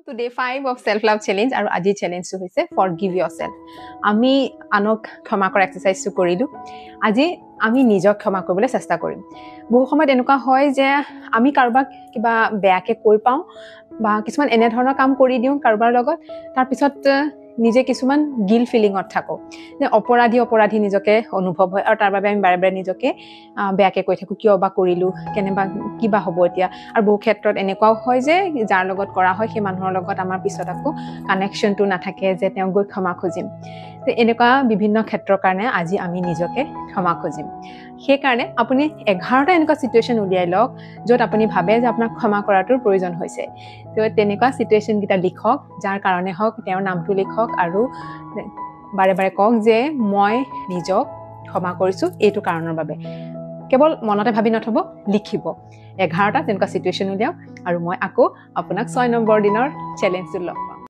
to day 5 of self love challenge আৰু আজি চ্যালেঞ্জটো হৈছে forgive yourself আমি আনক ক্ষমা কৰা এক্সাৰসাইজটো কৰিলো আজি আমি নিজক ক্ষমা কৰিবলৈ চেষ্টা কৰিম বহু সময়ত এনেকুৱা হয় যে আমি কাৰোবাক কিবা বেয়াকে কৈ পাওঁ বা কিছুমান এনে ধৰণৰ কাম কৰি দিওঁ কাৰোবাৰ লগত তাৰ পিছত নিজে কিছুমান গিল ফিলিংত থাকো যে অপৰাধী নিজকে অনুভৱ হয় আৰু তাৰ বাবে আমি বাৰে বাৰে নিজকে বেয়াকে কৈ থাকো কিয় বা কৰিলো কেনেবা কিবা হ'ব এতিয়া আৰু বহু ক্ষেত্ৰত এনেকুৱাও হয় যে যাৰ লগত কৰা হয় সেই মানুহৰ লগত আমাৰ পিছত আকৌ কানেকশ্যনটো নাথাকে যে তেওঁ গৈ ক্ষমা খুজিম তো এনেকুৱা বিভিন্ন ক্ষেত্ৰৰ কাৰণে আজি আমি নিজকে ক্ষমা খুজিম সেই কাৰণে আপুনি 11টা এনেকুৱা সিচুৱেচন উলিয়াই লওক য'ত আপুনি ভাবে যে আপোনাক ক্ষমা কৰাটোৰ প্ৰয়োজন হৈছে তো তেনেকুৱা সিচুৱেচন কিটা লিখক যাৰ কাৰণে হওক তেওঁৰ নামটো লিখক আৰু বাৰে বাৰে কওক যে মই নিজক ক্ষমা কৰিছো এইটো কাৰণৰ বাবে কেৱল মনতে ভাবি নথব লিখিব 11টা তেনেকুৱা সিচুৱেচন উলিয়াওক আৰু মই আকৌ আপোনাক 6 নম্বৰ দিনৰ চ্যালেঞ্জটো লম